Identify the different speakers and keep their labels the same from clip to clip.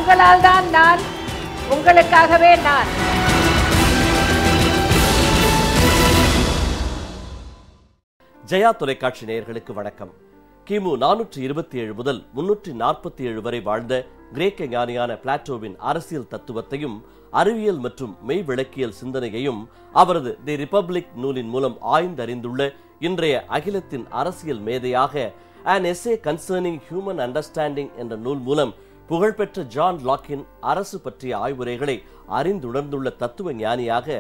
Speaker 1: உங்களால் தான் நான், உங்களுக்காகவே நான்.
Speaker 2: ஜெயா தொலைக்காட்சி நேயர்களுக்கு வணக்கம். கிமு 427 முதல் 347 வரை வாழ்ந்த கிரேக்க ஞானியான பிளாட்டோவின் அரசியல் தத்துவத்தையும் அறிவியல் மற்றும் மெய் விளக்கியல் சிந்தனையையும் அவரது தி ரிபப்ளிக் நூலின் மூலம் ஆய்ந்தறிந்துள்ள இன்றைய அகிலத்தின் அரசியல் மேதையாக An Essay Concerning Human Understanding என்ற நூல் மூலம் புகழ்பெற்ற ஜான் லாக்கின் அரசு பற்றிய ஆய்வுரைகளை அறிந்துணர்ந்துள்ள தத்துவ ஞானியாக,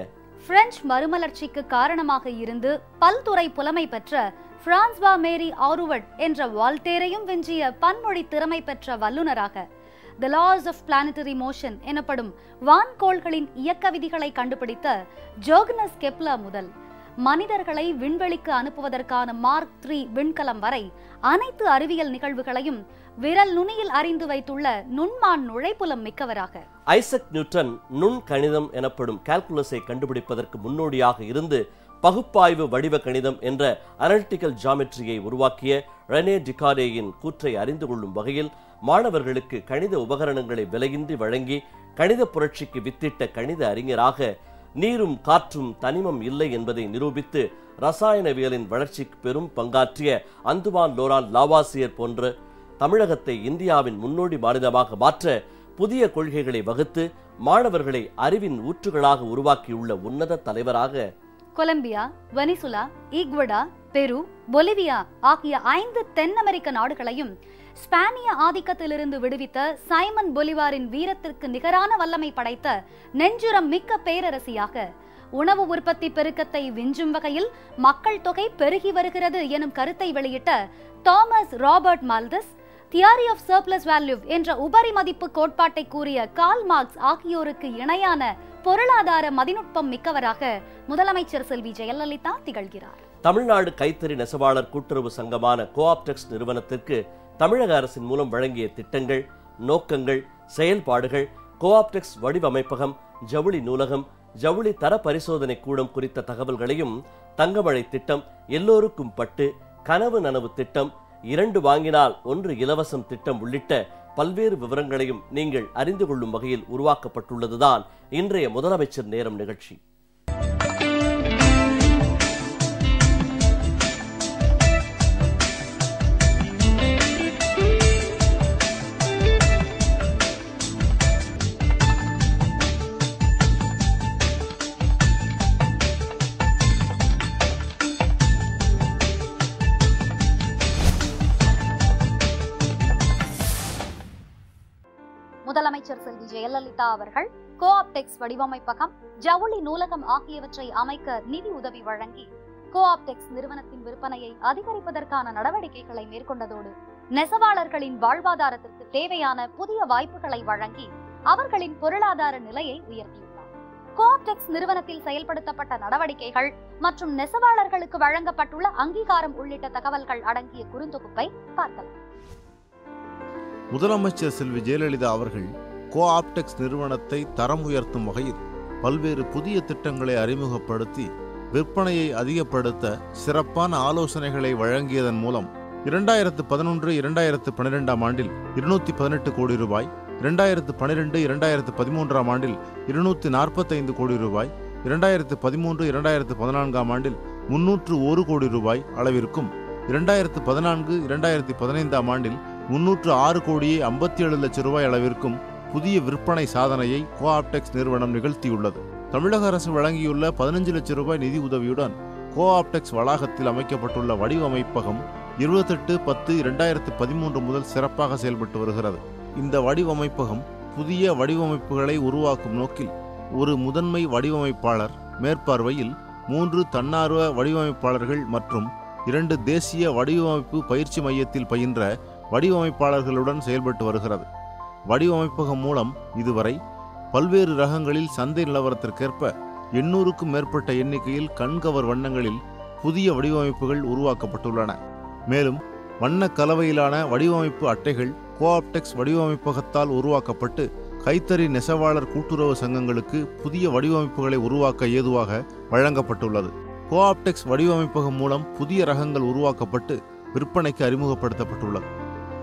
Speaker 3: பிரெஞ்சு மறுமலர்ச்சிக்கு காரணமாக இருந்து பல்துறை புலமை பெற்ற பிரான்சுவா மேரி ஆருவட் என்ற வால்டேரையும் வென்றிய பன்மொழி திறமை பெற்ற வல்லுநராக, The Laws of Planetary Motion எனப்படும் வான்கோள்களின் இயக்க விதிகளை கண்டுபிடித்த ஜோகனஸ் கெப்லர் முதல் மனிதர்களை விண்வெளிக்கு அனுப்புவதற்கான மார்க் 3 விண்கலம் வரை அனைத்து அறிவியல் நிகழ்வுகளையும் விரல் நுனியில் அறிந்து வைத்துள்ள நுண்மான் நுழைப்புலம் மிக்கவராக,
Speaker 2: ஐசக் நியூட்டன் நுண் கணிதம் எனப்படும் கால்குலஸை கண்டுபிடிப்பதற்கு முன்னோடியாக இருந்து பகுப்பாய்வு வடிவ கணிதம் என்ற அனலிட்டிக்கல் ஜியாமெட்ரியை உருவாக்கிய ரெனே டிகார்டேயின் கூற்றை அறிந்து கொள்ளும் வகையில் மாணவர்களுக்கு கணித உபகரணங்களை விலையின்றி வழங்கி கணித புரட்சிக்கு வித்திட்ட கணித அறிஞராக, நீரும் காற்றும் தனிமம் இல்லை என்பதை நிரூபித்து ரசாயனவியலின் வளர்ச்சிக்கு பெரும் பங்காற்றிய அந்துவான் லோரான் லாவாசியர் போன்ற தமிழகத்தை இந்தியாவின் முன்னோடி மாநிலமாக மாற்ற புதிய கொள்கைகளை வகுத்து மாணவர்களை அறிவின் ஊற்றுகளாக உருவாக்கியுள்ள உன்னத தலைவராக,
Speaker 3: கொலம்பியா, வெனிசுலா, ஈக்வடா, பெரு, பொலிவியா ஆகிய 5 தென் அமெரிக்க நாடுகளையும் ஸ்பானிய ஆதிக்கத்திலிருந்து விடுவித்த சைமன் பொலிவாரின் வீரத்திற்கு நிகரான வல்லமை படைத்த நெஞ்சுரம் மிக்க பேரரசியாக, உணவு உற்பத்தி பெருக்கத்தை விஞ்சும் வகையில் மக்கள் தொகை பெருகி வருகிறது எனும் கருத்தை வெளியிட்ட Thomas Robert Malthus, theory of surplus value என்ற உபரி மதிப்பு கோட்பாட்டை கூறிய கார்ல் மார்க்ஸ் ஆகியோருக்கு இணையான பொருளாதார மதிநுட்பம் மிக்கவராக முதலமைச்சர் செல்வி ஜெயலலிதா திகழ்கிறார்.
Speaker 2: தமிழ்நாடு கைத்தறி நெசவாளர் கூட்டுறவு சங்கமான கோஆப்டெக்ஸ் நிறுவனத்திற்கு தமிழக அரசின் மூலம் வழங்கிய திட்டங்கள், நோக்கங்கள், செயல்பாடுகள், கோஆப்டெக்ஸ் வடிவமைப்பகம், ஜவுளி நூலகம், ஜவுளி தர பரிசோதனை கூடம் குறித்த தகவல்களையும், தங்கமழை திட்டம், எல்லோருக்கும் பட்டு, கனவு நனவு திட்டம், 2 வாங்கினால் 1 இலவசம் திட்டம் உள்ளிட்ட பல்வேறு விவரங்களையும் நீங்கள் அறிந்து கொள்ளும் வகையில் உருவாக்கப்பட்டுள்ளதுதான் இன்றைய முதலமைச்சர் நேரம் நிகழ்ச்சி.
Speaker 3: முதலமைச்சர் செல்வி ஜெயலலிதா அவர்கள் கோஆப்டெக்ஸ் வடிவமைப்பகம், ஜவுளி நூலகம் ஆகியவற்றை அமைக்க நிதி உதவி வழங்கி கோஆப்டெக்ஸ் நிறுவனத்தின் விற்பனையை அதிகரிப்பதற்கான நடவடிக்கைகளை மேற்கொண்டதோடு நெசவாளர்களின் வாழ்வாதாரத்திற்கு தேவையான புதிய வாய்ப்புகளை வழங்கி அவர்களின் பொருளாதார நிலையை உயர்த்தியுள்ளார். கோஆப்டெக்ஸ் நிறுவனத்தில் செயல்படுத்தப்பட்ட நடவடிக்கைகள் மற்றும் நெசவாளர்களுக்கு வழங்கப்பட்டுள்ள அங்கீகாரம் உள்ளிட்ட தகவல்கள் அடங்கிய குறுந்தொகுப்பை பார்க்கலாம்.
Speaker 4: முதலமைச்சர் செல்வி ஜெயலலிதா அவர்கள் கோஆப்டெக்ஸ் நிறுவனத்தை தரம் உயர்த்தும் வகையில் பல்வேறு புதிய திட்டங்களை அறிமுகப்படுத்தி விற்பனையை அதிகப்படுத்த சிறப்பான ஆலோசனைகளை வழங்கியதன் மூலம் 2011-2012 ஆண்டில் 218 கோடி ரூபாய், 2012-2013 ஆண்டில் 245 கோடி ரூபாய், 2013-2014 ஆண்டில் 301 கோடி ரூபாய் அளவிற்கும், 2014-2015 ஆண்டில் 306 கோடியே 57 லட்சம் ரூபாய் அளவிற்கும் புதிய விற்பனை சாதனையை கோஆப்டெக்ஸ் நிறுவனம் நிகழ்த்தியுள்ளது. தமிழக அரசு வழங்கியுள்ள 15 லட்சம் ரூபாய் நிதி உதவியுடன் கோஆப்டெக்ஸ் வளாகத்தில் அமைக்கப்பட்டுள்ள வடிவமைப்பகம் 28/10/2013 முதல் சிறப்பாக செயல்பட்டு வருகிறது. இந்த வடிவமைப்பகம் புதிய வடிவமைப்புகளை உருவாக்கும் நோக்கில் ஒரு முதன்மை வடிவமைப்பாளர் மேற்பார்வையில் 3 தன்னார்வ வடிவமைப்பாளர்கள் மற்றும் 2 தேசிய வடிவமைப்பு பயிற்சி மையத்தில் பயின்ற வடிவமைப்பாளர்களுடன் செயல்பட்டு வருகிறது. வடிவமைப்பகம் மூலம் இதுவரை பல்வேறு ரகங்களில் சந்தை நிலவரத்திற்கேற்ப 800க்கும் மேற்பட்ட எண்ணிக்கையில் கண்கவர் வண்ணங்களில் புதிய வடிவமைப்புகள் உருவாக்கப்பட்டுள்ளன. மேலும் வண்ண கலவையிலான வடிவமைப்பு அட்டைகள் கோஆப்டெக்ஸ் வடிவமைப்பகத்தால் உருவாக்கப்பட்டு கைத்தறி நெசவாளர் கூட்டுறவு சங்கங்களுக்கு புதிய வடிவமைப்புகளை உருவாக்க ஏதுவாக வழங்கப்பட்டுள்ளது. கோஆப்டெக்ஸ் வடிவமைப்பகம் மூலம் புதிய ரகங்கள் உருவாக்கப்பட்டு விற்பனைக்கு அறிமுகப்படுத்தப்பட்டுள்ளது.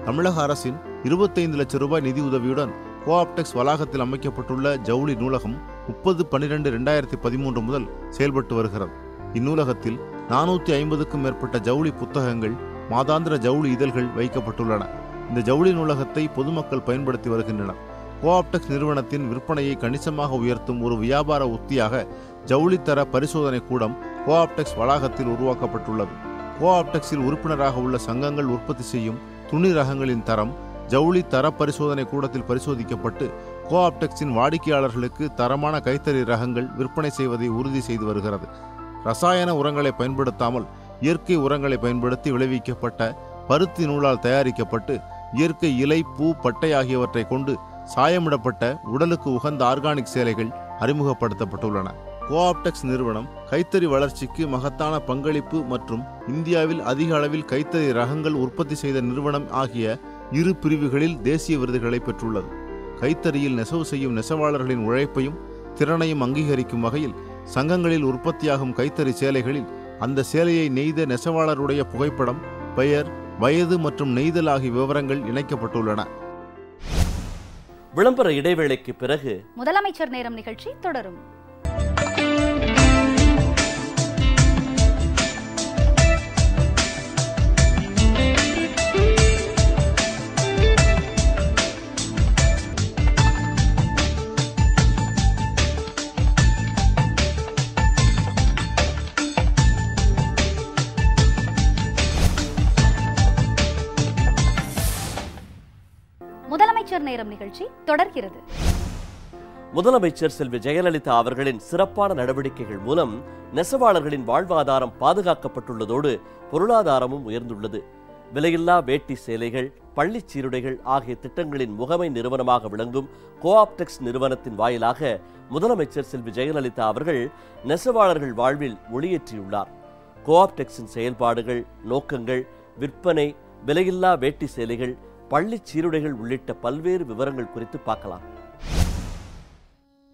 Speaker 4: தமிழக அரசின் 25 லட்சம் ரூபாய் நிதி உதவியுடன் கோஆப்டெக்ஸ் வளாகத்தில் அமைக்கப்பட்டுள்ள ஜவுளி நூலகம் 30/12/2013 முதல் செயல்பட்டு வருகிறது. இந்நூலகத்தில் 450க்கும் மேற்பட்ட ஜவுளி புத்தகங்கள், மாதாந்திர ஜவுளி இதழ்கள் வைக்கப்பட்டுள்ளன. இந்த ஜவுளி நூலகத்தை பொதுமக்கள் பயன்படுத்தி வருகின்றனர். கோஆப்டெக்ஸ் நிறுவனத்தின் விற்பனையை கணிசமாக உயர்த்தும் ஒரு வியாபார உத்தியாக ஜவுளித்தர பரிசோதனை கூடம் கோஆப்டெக்ஸ் வளாகத்தில் உருவாக்கப்பட்டுள்ளது. கோஆப்டெக்ஸில் உறுப்பினராக உள்ள சங்கங்கள் உற்பத்தி செய்யும் துணி ரகங்களின் தரம் ஜவுளி தர பரிசோதனை கூடத்தில் பரிசோதிக்கப்பட்டு கோஆப்டெக்ஸின் வாடிக்கையாளர்களுக்கு தரமான கைத்தறி ரகங்கள் விற்பனை செய்வதை உறுதி செய்து வருகிறது. ரசாயன உரங்களை பயன்படுத்தாமல் இயற்கை உரங்களை பயன்படுத்தி விளைவிக்கப்பட்ட பருத்தி நூலால் தயாரிக்கப்பட்டு இயற்கை இலை, பூ, பட்டை ஆகியவற்றை கொண்டு சாயமிடப்பட்ட உடலுக்கு உகந்த ஆர்கானிக் சேலைகள் அறிமுகப்படுத்தப்பட்டுள்ளன. கோஆப்டெக்ஸ் நிறுவனம் கைத்தறி வளர்ச்சிக்கு மகத்தான பங்களிப்பு மற்றும் இந்தியாவில் அதிக அளவில் கைத்தறி ரகங்கள் உற்பத்தி செய்த நிறுவனம் ஆகிய இரு பிரிவுகளில் தேசிய விருதுகளை பெற்றுள்ளது. கைத்தறியில் நெசவு செய்யும் நெசவாளர்களின் உழைப்பையும் திறனையும் அங்கீகரிக்கும் வகையில் சங்கங்களில் உற்பத்தியாகும் கைத்தறி சேலைகளில் அந்த சேலையை நெய்த நெசவாளருடைய புகைப்படம், பெயர், வயது மற்றும் நெய்தல் ஆகிய விவரங்கள் இணைக்கப்பட்டுள்ளன.
Speaker 2: விளம்பர இடைவேளைக்கு பிறகு
Speaker 3: முதலமைச்சர் நேரம் நிகழ்ச்சி தொடரும். முதலமைச்சர் நேரம் நிகழ்ச்சி தொடர்கிறது.
Speaker 2: முதலமைச்சர் செல்வி ஜெயலலிதா அவர்களின் சிறப்பான நடவடிக்கைகள் மூலம் நெசவாளர்களின் வாழ்வாதாரம் பாதுகாக்கப்பட்டுள்ளதோடு பொருளாதாரமும் உயர்ந்துள்ளது. விலையில்லா வேட்டி சேலைகள், பள்ளி சீருடைகள் ஆகிய திட்டங்களின் முகமை நிறுவனமாக விளங்கும் கோஆப்டெக்ஸ் நிறுவனத்தின் வாயிலாக முதலமைச்சர் செல்வி ஜெயலலிதா அவர்கள் நெசவாளர்கள் வாழ்வில் ஒளியேற்றியுள்ளார். கோஆப்டெக்ஸின் செயல்பாடுகள், நோக்கங்கள், விற்பனை, விலையில்லா வேட்டி சேலைகள், பள்ளி சீருடைகள் உள்ளிட்ட பல்வேறு விவரங்கள் குறித்து பார்க்கலாம்.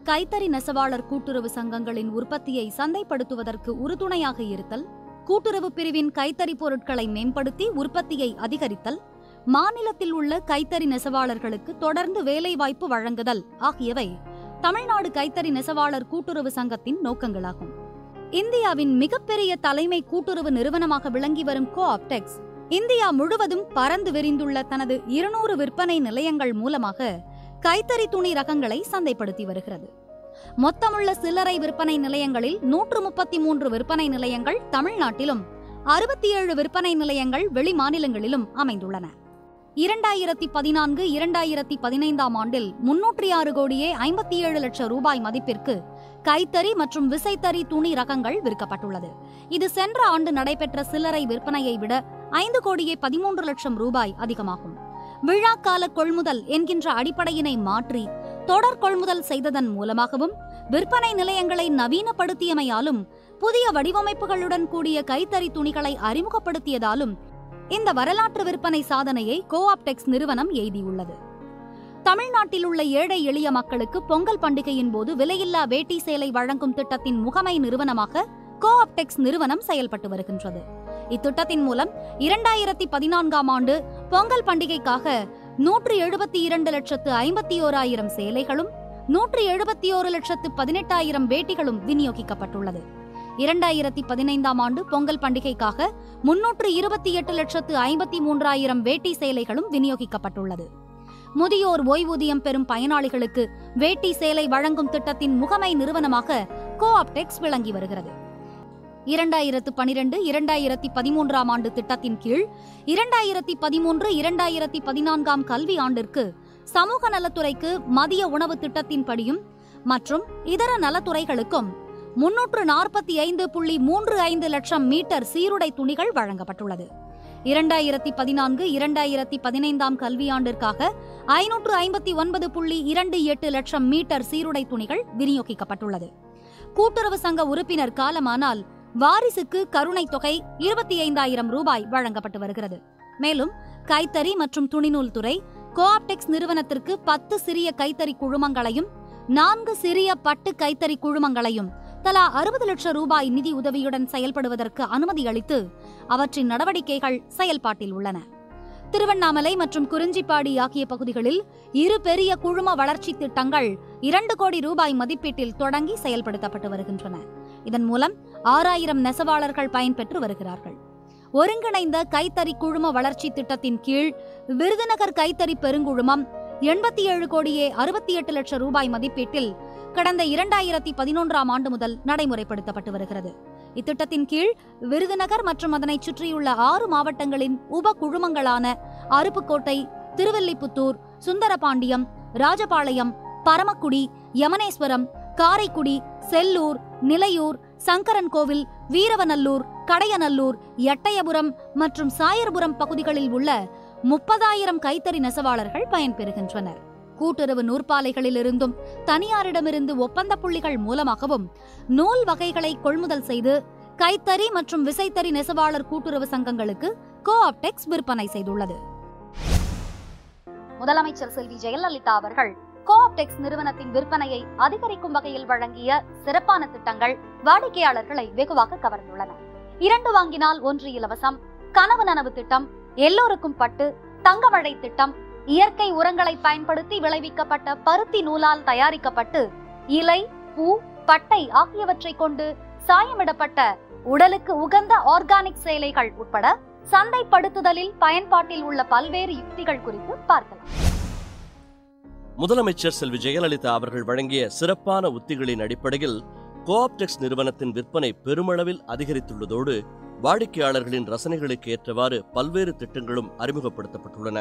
Speaker 3: கைத்தறி நெசவாளர் கூட்டுறவு சங்கங்களின் உற்பத்தியை சந்தைப்படுத்துவதற்கு உறுதுணையாக இருத்தல், கூட்டுறவு பிரிவின் கைத்தறி பொருட்களை மேம்படுத்தி உற்பத்தியை அதிகரித்தல், மாநிலத்தில் உள்ள கைத்தறி நெசவாளர்களுக்கு தொடர்ந்து வேலைவாய்ப்பு வழங்குதல் ஆகியவை தமிழ்நாடு கைத்தறி நெசவாளர் கூட்டுறவு சங்கத்தின் நோக்கங்களாகும். இந்தியாவின் மிகப்பெரிய தலைமை கூட்டுறவு நிறுவனமாக விளங்கி வரும் கோஆப்டெக்ஸ் இந்தியா முழுவதும் பறந்து விரிந்துள்ள தனது 200 விற்பனை நிலையங்கள் மூலமாக கைத்தறி துணி ரகங்களை சந்தைப்படுத்தி வருகிறது. மொத்தமுள்ள சில்லறை விற்பனை நிலையங்களில் 133 விற்பனை நிலையங்கள் தமிழ்நாட்டிலும் 67 விற்பனை நிலையங்கள் வெளி மாநிலங்களிலும் அமைந்துள்ளன. 2014-2015 ஆண்டில் 306 கோடியே 57 லட்சம் ரூபாய் மதிப்பிற்கு கைத்தறி மற்றும் விசைத்தறி துணி ரகங்கள் விற்கப்பட்டுள்ளது. இது சென்ற ஆண்டு நடைபெற்ற சில்லறை விற்பனையை விட 5 கோடியே 13 லட்சம் ரூபாய் அதிகமாகும். விழாக்கால கொள்முதல் என்கின்ற அடிப்படையினை மாற்றி தொடர் கொள்முதல் செய்ததன் மூலமாகவும் விற்பனை நிலையங்களை நவீனப்படுத்தியமையாலும் புதிய வடிவமைப்புகளுடன் கூடிய கைத்தறி துணிகளை அறிமுகப்படுத்தியதாலும் இந்த வரலாற்று விற்பனை சாதனையை கோஆப்டெக்ஸ் நிறுவனம் எய்தியுள்ளது. தமிழ்நாட்டில் உள்ள ஏழை எளிய மக்களுக்கு பொங்கல் பண்டிகையின் போது விலையில்லா வேட்டி சேலை வழங்கும் திட்டத்தின் முகமை நிறுவனமாக கோஆப்டெக்ஸ் நிறுவனம் செயல்பட்டு வருகின்றது. இத்திட்டத்தின் மூலம் 2014 ஆண்டு பொங்கல் பண்டிகைக்காக 172,51,000 சேலைகளும் 171,18,000 வேட்டிகளும் விநியோகிக்கப்பட்டுள்ளது. 2015 ஆண்டு பொங்கல் பண்டிகைக்காக 328,53,000 வேட்டி சேலைகளும் விநியோகிக்கப்பட்டுள்ளது. முதியோர் ஓய்வூதியம் பெறும் பயனாளிகளுக்கு வேட்டி சேலை வழங்கும் திட்டத்தின் முகமை நிறுவனமாக கோஆப்டெக்ஸ் விளங்கி வருகிறது. 2012-2013 ஆண்டு திட்டத்தின் கீழ் 2013-2014 கல்வி ஆண்டிற்கு சமூக நலத்துறைக்கு மதிய உணவு திட்டத்தின்படியும் மற்றும் இதர நலத்துறைகளுக்கும் 345.35 லட்சம் மீட்டர் சீருடை துணிகள் வழங்கப்பட்டுள்ளது. 2014-2015 கல்வியாண்டிற்காக 559.28 லட்சம் மீட்டர் சீருடை துணிகள் விநியோகிக்கப்பட்டுள்ளது. கூட்டுறவு சங்க உறுப்பினர் காலமானால் வாரிசுக்கு கருணை தொகை 25,000 ரூபாய் வழங்கப்பட்டு வருகிறது. மேலும் கைத்தறி மற்றும் துணிநூல் துறை கோஆப்டெக்ஸ் நிறுவனத்திற்கு 10 சிறிய கைத்தறி குழுமங்களையும் 4 சிறிய பட்டு கைத்தறி குழுமங்களையும் தலா 60 லட்சம் ரூபாய் நிதி உதவியுடன் செயல்படுவதற்கு அனுமதி அளித்து அவற்றின் நடவடிக்கைகள் செயல்பாட்டில் உள்ளன. திருவண்ணாமலை மற்றும் குறிஞ்சிப்பாடி ஆகிய பகுதிகளில் 2 பெரிய குழும வளர்ச்சி திட்டங்கள் 2 கோடி ரூபாய் மதிப்பீட்டில் தொடங்கி செயல்படுத்தப்பட்டு வருகின்றன. இதன் மூலம் 6000 நெசவாளர்கள் பயன்பெற்று வருகிறார்கள். ஒருங்கிணைந்த கைத்தறி குழும வளர்ச்சி திட்டத்தின் கீழ் விருதுநகர் கைத்தறி பெருங்குழுமம் 87 கோடியே 68 லட்சம் ரூபாய் மதிப்பீட்டில் கடந்த 2011ஆம் ஆண்டு முதல் நடைமுறைப்படுத்தப்பட்டு வருகிறது. இத்திட்டத்தின் கீழ் விருதுநகர் மற்றும் அதனை சுற்றியுள்ள 6 மாவட்டங்களின் உப குழுமங்களான அருப்புக்கோட்டை, திருவெல்லிபுத்தூர், சுந்தரபாண்டியம், ராஜபாளையம், பரமக்குடி, யமனேஸ்வரம், காரைக்குடி, செல்லூர், நிலையூர், சங்கரன்கோவில், வீரவநல்லூர், கடையநல்லூர், எட்டயபுரம் மற்றும் சாயர்புரம் பகுதிகளில் உள்ள 30,000 கைத்தறி நெசவாளர்கள் பயன்பெறுகின்றனர். கூட்டுறவு நூற்பாலைகளிலிருந்தும் தனியாரிடமிருந்து ஒப்பந்த புள்ளிகள் மூலமாகவும் நூல் வகைகளை கொள்முதல் செய்து கைத்தறி மற்றும் விசைத்தறி நெசவாளர் கூட்டுறவு சங்கங்களுக்கு கோஆப்டெக்ஸ் விற்பனை செய்துள்ளது. முதலமைச்சர் செல்வி ஜெயலலிதா அவர்கள் கோஆப்டெக்ஸ் நிறுவனத்தின் விற்பனையை அதிகரிக்கும் வகையில் வழங்கிய சிறப்பான திட்டங்கள் வாடிக்கையாளர்களை வெகுவாக கவர்ந்துள்ளன. 2 வாங்கினால் 1 இலவசம், கனவு நனவு திட்டம், எல்லோருக்கும் பட்டு, தங்கமழை திட்டம், இயற்கை உரங்களை பயன்படுத்தி விளைவிக்கப்பட்ட பருத்தி நூலால் தயாரிக்கப்பட்டு இலை, பூ, பட்டை ஆகியவற்றை கொண்டு சாயமிடப்பட்ட உடலுக்கு உகந்த ஆர்கானிக் சேலைகள் உட்பட சந்தைப்படுத்துதலில் பயன்பாட்டில் உள்ள பல்வேறு யுக்திகள் குறித்து பார்க்கலாம்.
Speaker 2: முதலமைச்சர் செல்வி ஜெயலலிதா அவர்கள் வழங்கிய சிறப்பான உத்திகளின் அடிப்படையில் கோஆப்டெக்ஸ் நிறுவனத்தின் விற்பனை பெருமளவில் அதிகரித்துள்ளதோடு வாடிக்கையாளர்களின் ரசனைகளுக்கு ஏற்றவாறு பல்வேறு திட்டங்களும் அறிமுகப்படுத்தப்பட்டுள்ளன.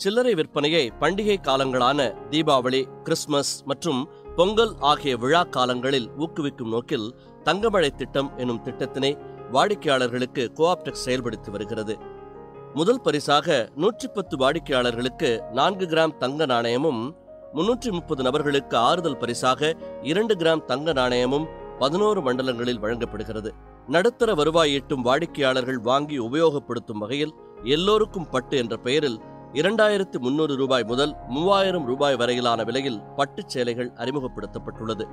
Speaker 2: சில்லறை விற்பனையை பண்டிகை காலங்களான தீபாவளி, கிறிஸ்துமஸ் மற்றும் பொங்கல் ஆகிய விழா காலங்களில் ஊக்குவிக்கும் நோக்கில் தங்கமழை திட்டம் எனும் திட்டத்தினை வாடிக்கையாளர்களுக்கு கோஆப்டெக்ஸ் செயல்படுத்தி வருகிறது. முதல் பரிசாக 110 வாடிக்கையாளர்களுக்கு 4 கிராம் தங்க நாணயமும், 330 நபர்களுக்கு ஆறுதல் பரிசாக 2 கிராம் தங்க நாணயமும் 11 மண்டலங்களில் வழங்கப்படுகிறது. நடுத்தர வருவாய் ஈட்டும் வாடிக்கையாளர்கள் வாங்கி உபயோகப்படுத்தும் வகையில் எல்லோருக்கும் பட்டு என்ற பெயரில் 2300 ரூபாய் முதல் 3000 ரூபாய் வரையிலான விலையில் பட்டுச் சேலைகள் அறிமுகப்படுத்தப்பட்டுள்ளது.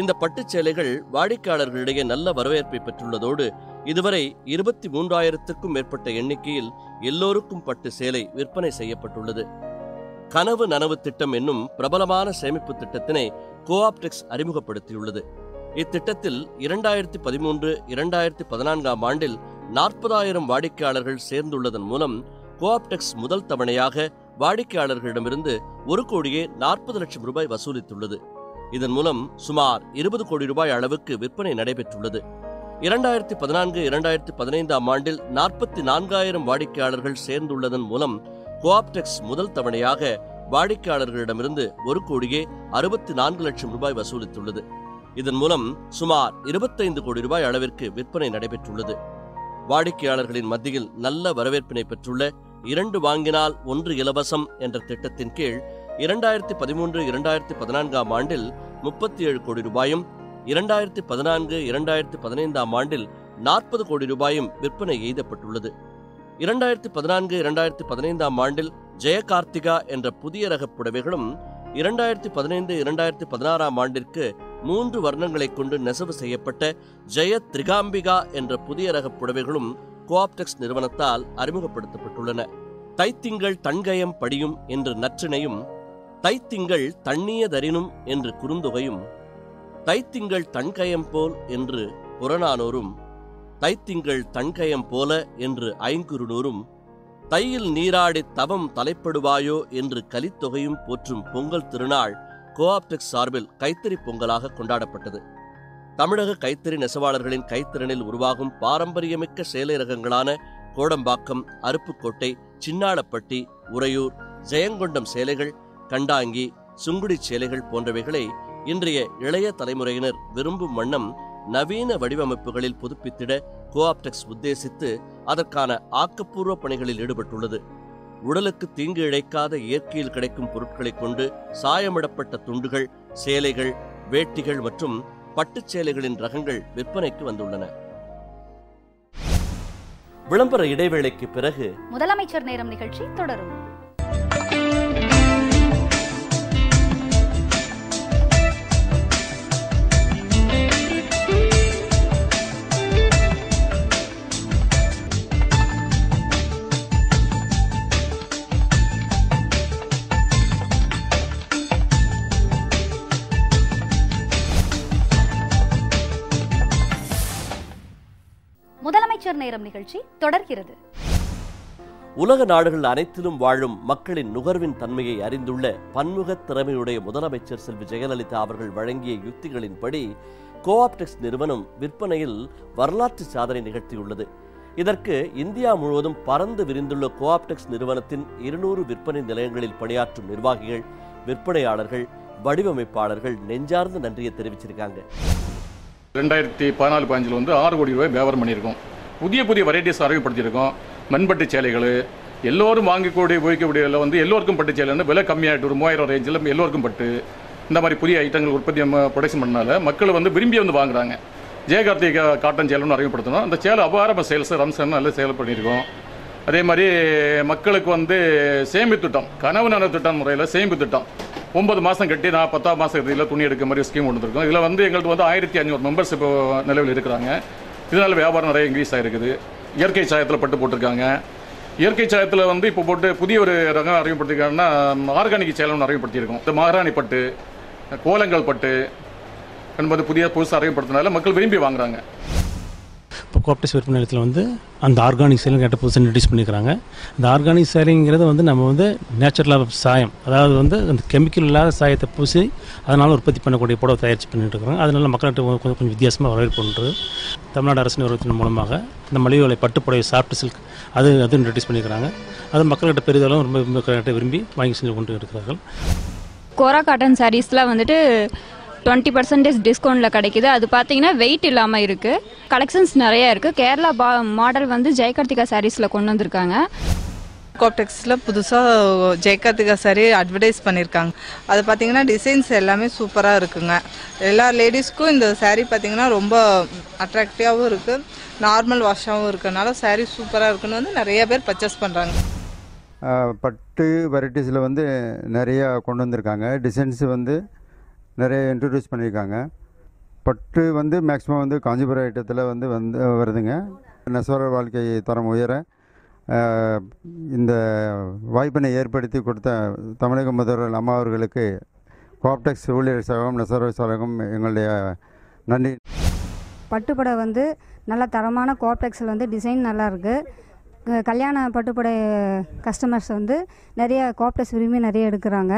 Speaker 2: இந்த பட்டுச் சேலைகள் வாடிக்கையாளர்களிடையே நல்ல வரவேற்பை பெற்றுள்ளதோடு இதுவரை 23,000க்கும் மேற்பட்ட எண்ணிக்கையில் எல்லோருக்கும் பட்டு சேலை விற்பனை செய்யப்பட்டுள்ளது. கனவு நனவு திட்டம் என்னும் பிரபலமான சேமிப்பு திட்டத்தினை கோஆப்டெக்ஸ் அறிமுகப்படுத்தியுள்ளது. இத்திட்டத்தில் 2013-2014 ஆண்டில் 40,000 வாடிக்கையாளர்கள் சேர்ந்துள்ளதன் மூலம் கோஆப்டெக்ஸ் முதல் தவணையாக வாடிக்கையாளர்களிடமிருந்து 1 கோடியே 40 லட்சம் ரூபாய் வசூலித்துள்ளது. இதன் மூலம் சுமார் 20 கோடி ரூபாய் அளவுக்கு விற்பனை நடைபெற்றுள்ளது. 2014-2015 ஆண்டில் 44,000 வாடிக்கையாளர்கள் சேர்ந்துள்ளதன் மூலம் கோஆப்டெக்ஸ் முதல் தவணையாக வாடிக்கையாளர்களிடமிருந்து 1 கோடியே 64 லட்சம் ரூபாய் வசூலித்துள்ளது. இதன் மூலம் சுமார் 25 கோடி ரூபாய் அளவிற்கு விற்பனை நடைபெற்றுள்ளது. வாடிக்கையாளர்களின் மத்தியில் நல்ல வரவேற்பினை பெற்றுள்ள 2 வாங்கினால் 1 இலவசம் என்ற திட்டத்தின் கீழ் 2013-2014 ஆண்டில் 37 கோடி ரூபாயும், 2014-2015 ஆண்டில் 40 கோடி ரூபாயும் விற்பனை எய்தப்பட்டுள்ளது. 2014-2015 ஆண்டில் ஜெயகார்த்திகா என்ற புதிய ரக புடவைகளும், 2015-2016 ஆண்டிற்கு 3 வர்ணங்களை கொண்டு நெசவு செய்யப்பட்ட ஜெய திரிகாம்பிகா என்ற புதிய ரக புடவைகளும் கோஆப்டெக்ஸ் நிறுவனத்தால் அறிமுகப்படுத்தப்பட்டுள்ளன. தைத்திங்கள் தன்கயம் படியும் என்று நற்றினையும், தைத்திங்கள் தண்ணியதரினும் என்று குறுந்தொகையும், தைத்திங்கள் தன்கயம் போல் என்று புறநானூரும், தைத்திங்கள் தன்கயம் போல என்று ஐங்குறுநூறும், தையில் நீராடி தவம் தலைப்படுவாயோ என்று கலித்தொகையும் போற்றும் பொங்கல் திருநாள் கோஆப்டெக்ஸ் சார்பில் கைத்தறி பொங்கலாக கொண்டாடப்பட்டது. தமிழக கைத்தறி நெசவாளர்களின் கைத்திறனில் உருவாகும் பாரம்பரியமிக்க சேலை ரகங்களான கோடம்பாக்கம், அருப்புக்கோட்டை, சின்னாளப்பட்டி, உறையூர், ஜெயங்கொண்டம் சேலைகள், கண்டாங்கி, சுங்குடி சேலைகள் போன்றவைகளை இன்றைய இளைய தலைமுறையினர் விரும்பும் வண்ணம் நவீன வடிவமைப்புகளில் புதுப்பித்திட கோஆப்டெக்ஸ் உத்தேசித்து அதற்கான ஆக்கப்பூர்வ பணிகளில் ஈடுபட்டுள்ளது. உடலுக்கு தீங்கு இழைக்காத இயற்கையில் கிடைக்கும் பொருட்களைக் கொண்டு சாயமிடப்பட்ட துண்டுகள், சேலைகள், வேட்டிகள் மற்றும் பட்டுச் சேலைகளின் ரகங்கள் விற்பனைக்கு வந்துள்ளன. விளம்பர இடைவேளைக்கு பிறகு
Speaker 3: முதலமைச்சர் நேரம் நிகழ்ச்சி தொடரும். முதலமைச்சர் நேரம் நிகழ்ச்சி தொடர்கிறது.
Speaker 2: உலக நாடுகள் அனைத்திலும் வாழும் மக்களின் நுகர்வின் தன்மையை அறிந்துள்ள பன்முக திறமையுடைய முதலமைச்சர் செல்வி ஜெயலலிதா அவர்கள் வழங்கிய யுக்திகளின்படி கோஆப்டெக்ஸ் நிறுவனம் விற்பனையில் வரலாற்று சாதனை நிகழ்த்தியுள்ளது. இதற்கு இந்தியா முழுவதும் பறந்து விரிந்துள்ள கோஆப்டெக்ஸ் நிறுவனத்தின் 200 விற்பனை நிலையங்களில் பணியாற்றும் நிர்வாகிகள், விற்பனையாளர்கள், வடிவமைப்பாளர்கள் நெஞ்சார்ந்த நன்றியை தெரிவிச்சிருக்காங்க.
Speaker 5: 2014-15 வந்து 6 கோடி ரூபாய் வியாபாரம் பண்ணியிருக்கோம். புதிய வெரைட்டிஸ் அறிமுகப்படுத்தியிருக்கோம். மண்பட்டு சேலைகள் எல்லோரும் வாங்கிக்கூடிய உபயோகிக்கக்கூடிய வந்து எல்லோருக்கும் பட்டு சேலை விலை கம்மியாகிட்டு ஒரு 3000 ரேஞ்சில் எல்லோருக்கும் பட்டு இந்த மாதிரி புதிய ஐட்டங்கள் உற்பத்தி ப்ரொடக்ஷன் பண்ணனால மக்கள் வந்து விரும்பி வந்து வாங்குறாங்க. ஜெயகார்த்திகா காட்டன் சேலைன்னு அறிமுகப்படுத்தணும். அந்த சேலை அபாரமாக சேல்ஸ் ரம்சன் நல்ல சேல் பண்ணியிருக்கோம். அதே மாதிரி மக்களுக்கு வந்து சேமிப்பு திட்டம், கனவு நனவு திட்டம் முறையில் சேமிப்பு திட்டம் 9 மாதம் கட்டி நான் 10ஆம் மாதம் இறுதியில் துணி எடுக்க மாதிரி ஸ்கீம் கொண்டு வந்திருக்கோம். இதில் வந்து எங்களுக்கு வந்து 1500 மெம்பர்ஸ் இப்போ நிலவில் இருக்கிறாங்க. இதனால் வியாபாரம் நிறைய இன்க்ரீஸ் ஆகிருக்குது. இயற்கை சாயத்தில் பட்டு போட்டிருக்காங்க. இயற்கை சாயத்தில் வந்து இப்போ போட்டு புதிய ஒரு ரகம் அறிமுகப்படுத்திருக்காங்கன்னா ஆர்கானிக் சேலம் அறிமுகப்படுத்தியிருக்கோம். இந்த மகாராணி பட்டு, கோலங்கள் பட்டு என்பது புதுசாக அறிமுகப்படுத்தினால மக்கள் விரும்பி வாங்குறாங்க.
Speaker 6: இப்போ கோஆப்டெக்ஸ் விற்பனை நிலையத்தில் வந்து அந்த ஆர்கானிக் சேலிங் கேட்ட புதுசாக இன்ட்ரடியூஸ் பண்ணியிருக்காங்க. இந்த ஆர்கானிக் சேலிங்கிறது வந்து நம்ம வந்து நேச்சுரலாக சாயம், அதாவது வந்து அந்த கெமிக்கல் இல்லாத சாயத்தை பூசி அதனால் உற்பத்தி பண்ணக்கூடிய புடவை தயாரித்து பண்ணிட்டு இருக்கிறாங்க. அதனால மக்கள்கிட்ட கொஞ்சம் வித்தியாசமாக வரவேற்பு பண்ணுறது. தமிழ்நாடு அரசு நிறுவனத்தின் மூலமாக இந்த மலிவு விலை பட்டு புடவை சாஃப்ட் சில்க் அது இன்ட்ரடியூஸ் பண்ணியிருக்கிறாங்க. அது மக்கள்கிட்ட பெரிதளவு ரொம்ப விரும்பி வாங்கி செஞ்சு கொண்டு இருக்கிறார்கள்.
Speaker 7: கோரா காட்டன் சாரீஸ்லாம் வந்துட்டு 20% டிஸ்கவுண்ட்டில் கிடைக்கிது. அது பார்த்தீங்கன்னா வெயிட் இல்லாமல் இருக்குது. கலெக்ஷன்ஸ் நிறையா இருக்குது. கேரளா மாடல் வந்து ஜெயகார்த்திகா சாரீஸில் கொண்டு வந்திருக்காங்க.
Speaker 8: கோஆப்டெக்ஸில் புதுசாக ஜெயகார்த்திகா சாரீ அட்வர்டைஸ் பண்ணியிருக்காங்க. அது பார்த்தீங்கன்னா டிசைன்ஸ் எல்லாமே சூப்பராக இருக்குங்க. எல்லா லேடிஸ்க்கும் இந்த சாரீ பார்த்தீங்கன்னா ரொம்ப அட்ராக்டிவாகவும் இருக்குது, நார்மல் வாஷாகவும் இருக்கிறதுனால சாரீ சூப்பராக இருக்குன்னு வந்து நிறைய பேர் பர்ச்சேஸ் பண்ணுறாங்க.
Speaker 9: பட்டு வெரைட்டிஸில் வந்து நிறையா கொண்டு வந்திருக்காங்க. டிசைன்ஸ் வந்து நிறைய இன்ட்ரடியூஸ் பண்ணியிருக்காங்க. பட்டு வந்து மேக்ஸிமம் வந்து காஞ்சிபுரம் ஐட்டத்தில் வந்து வருதுங்க. நெசவாளர் வாழ்க்கை தரம் உயர இந்த வாய்ப்பினை ஏற்படுத்தி கொடுத்த தமிழக முதல்வர் அம்மா அவர்களுக்கு கோஆப்டெக்ஸ் ஊழியர் சங்கம், நெசவாளர் சங்கம் எங்களுடைய நன்றி.
Speaker 10: பட்டுப்படை வந்து நல்ல தரமான கோஆப்டெக்ஸில் வந்து டிசைன் நல்லா இருக்குது. கல்யாண பட்டுப்படை கஸ்டமர்ஸ் வந்து நிறைய கோஆப்டெக்ஸ் விரும்பி நிறைய எடுக்கிறாங்க.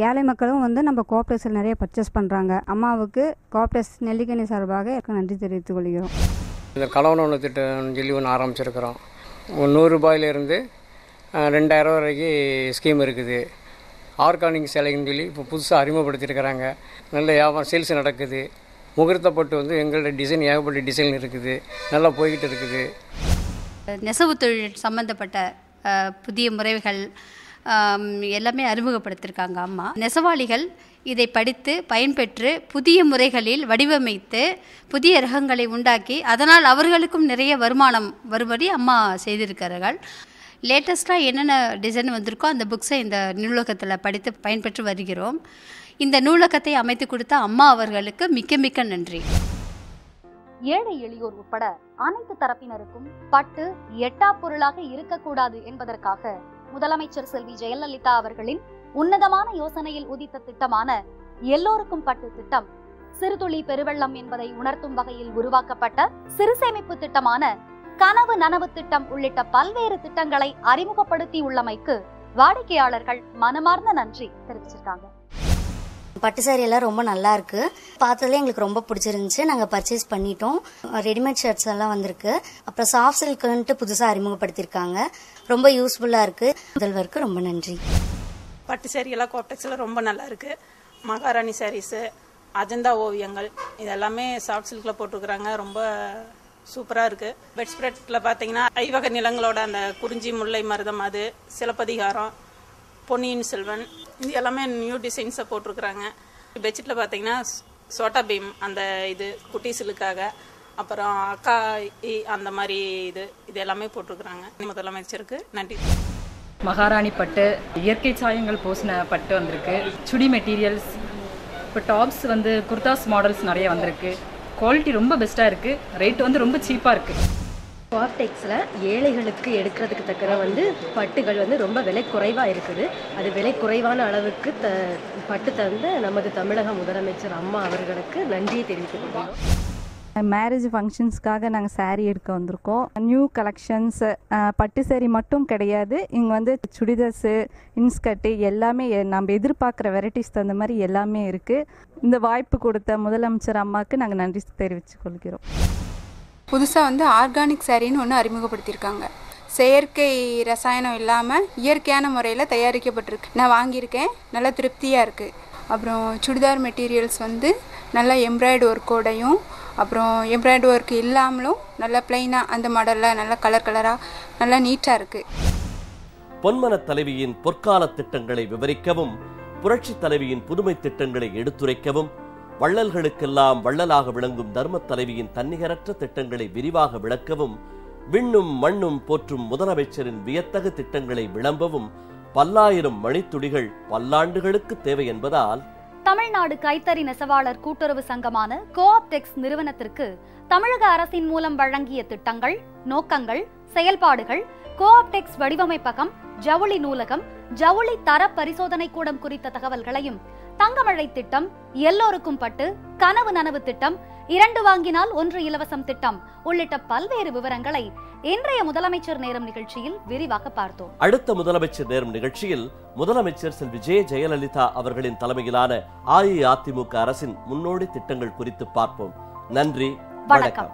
Speaker 10: ஏழை மக்களும் வந்து நம்ம கோஆப்டெக்ஸில் நிறைய பர்ச்சேஸ் பண்ணுறாங்க. அம்மாவுக்கு கோஆப்டெக்ஸ் நெல்லிக்கனி சார்பாக நன்றி தெரிவித்துக் கொள்கிறோம்.
Speaker 11: இந்த கலவன உணவு திட்டம் சொல்லி ஒன்று ஆரம்பிச்சிருக்கிறோம். 100 ரூபாயிலிருந்து 2000 வரைக்கும் ஸ்கீம் இருக்குது. ஆர்கானிக் சேலைன்னு சொல்லி இப்போ புதுசாக அறிமுகப்படுத்தியிருக்கிறாங்க. நல்ல வியாபாரம் சேல்ஸ் நடக்குது. முகூர்த்த பட்டு வந்து எங்களோட டிசைன் ஏகப்பட்ட டிசைன் இருக்குது, நல்லா போய்கிட்டு இருக்குது.
Speaker 3: நெசவு தொழில் சம்பந்தப்பட்ட புதிய முறைகள் எல்லாமே அறிமுகப்படுத்தியிருக்காங்க அம்மா. நெசவாளிகள் இதை படித்து பயன்பெற்று புதிய முறைகளில் வடிவமைத்து புதிய ரகங்களை உண்டாக்கி அதனால் அவர்களுக்கும் நிறைய வருமானம் வரும்படி அம்மா செய்திருக்கிறார்கள். லேட்டஸ்ட்டாக என்னென்ன டிசைன் வந்திருக்கோ அந்த புக்ஸை இந்த நூலகத்தில் படித்து பயன்பெற்று வருகிறோம். இந்த நூலகத்தை அமைத்து கொடுத்த அம்மா அவர்களுக்கு மிக்க மிக்க நன்றி. ஏழை எளியோர் உட்பட அனைத்து தரப்பினருக்கும் பட்டு எட்டா பொருளாக இருக்கக்கூடாது என்பதற்காக முதலமைச்சர் செல்வி ஜெயலலிதா அவர்களின் உன்னதமான யோசனையில் உதித்த திட்டமான எல்லோருக்கும் பட்டு திட்டம், சிறுதுளி பெருவெள்ளம் என்பதை உணர்த்தும் வகையில் உருவாக்கப்பட்ட சிறு சேமிப்பு திட்டமான கனவு நனவு திட்டம் உள்ளிட்ட பல்வேறு திட்டங்களை அறிமுகப்படுத்தி உள்ளமைக்கு வாடிக்கையாளர்கள் மனமார்ந்த நன்றி தெரிவிச்சிருக்காங்க.
Speaker 12: பட்டு சாரி எல்லாம் ரொம்ப நல்லா இருக்கு. பார்த்ததுல எங்களுக்கு ரொம்ப பிடிச்சிருந்துச்சு. நாங்கள் பர்ச்சேஸ் பண்ணிட்டோம். ரெடிமேட் ஷர்ட்ஸ் எல்லாம் வந்திருக்கு. அப்புறம் சாஃப்ட் சில்க்ன்ட்டு புதுசாக அறிமுகப்படுத்தியிருக்காங்க. ரொம்ப யூஸ்ஃபுல்லாக இருக்கு. முதல்வருக்கு ரொம்ப நன்றி.
Speaker 13: பட்டு சாரி எல்லாம் கோஆப்டெக்ஸில் ரொம்ப நல்லா இருக்கு. மகாராணி சாரீஸு, அஜந்தா ஓவியங்கள் இதெல்லாமே சாஃப்ட் சில்கில் போட்டிருக்கிறாங்க. ரொம்ப சூப்பராக இருக்குது. பெட் ஸ்ப்ரெட்டில் பார்த்தீங்கன்னா ஐவகை நிலங்களோட அந்த குறிஞ்சி, முல்லை, மருதம், அது சிலப்பதிகாரம், பொன்னியின் செல்வன் இது எல்லாமே நியூ டிசைன்ஸை போட்டிருக்கிறாங்க. பெட்ஷீட்டில் பார்த்தீங்கன்னா சோட்டா பீம் அந்த இது குட்டி சிலுக்காக, அப்புறம் அக்கா அந்த மாதிரி இது எல்லாமே போட்டிருக்கிறாங்க. முதலமைச்சருக்கு நன்றி.
Speaker 14: மகாராணி பட்டு, இயற்கை சாயங்கள் பூசின பட்டு வந்திருக்கு. சுடி மெட்டீரியல்ஸ், இப்போ டாப்ஸ் வந்து குர்தாஸ் மாடல்ஸ் நிறைய வந்திருக்கு. குவாலிட்டி ரொம்ப பெஸ்ட்டாக இருக்குது. ரேட் வந்து ரொம்ப சீப்பாக இருக்குது.
Speaker 15: கோஆப்டெக்ஸில் ஏழைகளுக்கு எடுக்கிறதுக்கு தக்கன வந்து பட்டுகள் வந்து ரொம்ப விலை குறைவாக இருக்குது. அது விலை குறைவான அளவுக்கு பட்டு தந்த நமது தமிழக முதலமைச்சர் அம்மா அவர்களுக்கு நன்றியை தெரிவித்துக் கொள்கிறோம்.
Speaker 16: மேரேஜ் ஃபங்க்ஷன்ஸ்க்காக நாங்கள் saree எடுக்க வந்திருக்கோம். நியூ கலெக்ஷன்ஸ் பட்டு saree மட்டும் கிடையாது, இங்கே வந்து சுடிதார்ஸு, இன்ஸ்கர்ட்டு எல்லாமே நம்ம எதிர்பார்க்குற வெரைட்டிஸ் தகுந்த மாதிரி எல்லாமே இருக்குது. இந்த வாய்ப்பு கொடுத்த முதலமைச்சர் அம்மாவுக்கு நாங்கள் நன்றி தெரிவித்துக் கொள்கிறோம்.
Speaker 17: புதுசாக வந்து ஆர்கானிக் சாரின்னு ஒன்று அறிமுகப்படுத்தியிருக்காங்க. செயற்கை ரசாயனம் இல்லாமல் இயற்கையான முறையில் தயாரிக்கப்பட்டிருக்கு. நான் வாங்கியிருக்கேன், நல்லா திருப்தியாக இருக்குது. அப்புறம் சுடிதார் மெட்டீரியல்ஸ் வந்து நல்லா எம்ப்ராய்டு ஒர்க்கோடையும் அப்புறம் எம்ப்ராய்டு ஒர்க் இல்லாமலும் நல்லா பிளைனாக அந்த மாடலில் நல்லா கலராக நல்லா நீட்டாக இருக்குது.
Speaker 2: பொன்மன தலைவியின் பொற்கால திட்டங்களை விவரிக்கவும், புரட்சி தலைவியின் புதுமை திட்டங்களை எடுத்துரைக்கவும், வள்ளல்களுக்கெல்லாம் வள்ளலாக விளங்கும் தர்ம தலைவியின் தன்னிகரற்ற திட்டங்களை விரிவாக விளக்கவும், விண்ணும் மண்ணும் போற்றும் முதலமைச்சரின் வியத்தகு திட்டங்களை விளம்பவும் பல்லாயிரம் மணித்துளிகள் பல்லாண்டுகளுக்கு தேவை என்பதால்
Speaker 3: தமிழ்நாடு கைத்தறி நெசவாளர் கூட்டுறவு சங்கமான கோஆப்டெக்ஸ் நிறுவனத்திற்கு தமிழக அரசின் மூலம் வழங்கிய திட்டங்கள், நோக்கங்கள், செயல்பாடுகள், கோஆப்டெக்ஸ் வடிவமைப்பகம், ஜவுளி நூலகம், ஜவுளி தர பரிசோதனை கூடம் குறித்த தகவல்களையும், தங்கமழை திட்டம், எல்லோருக்கும் பட்டு, கனவு நனவு திட்டம், 2 வாங்கினால் 1 இலவசம் திட்டம் உள்ளிட்ட பல்வேறு விவரங்களை இன்றைய முதலமைச்சர் நேரம் நிகழ்ச்சியில் விரிவாக பார்த்தோம்.
Speaker 2: அடுத்த முதலமைச்சர் நேரம் நிகழ்ச்சியில் முதலமைச்சர் செல்வி ஜெயலலிதா அவர்களின் தலைமையிலான அஇஅதிமுக அரசின் முன்னோடி திட்டங்கள் குறித்து பார்ப்போம். நன்றி, வணக்கம்.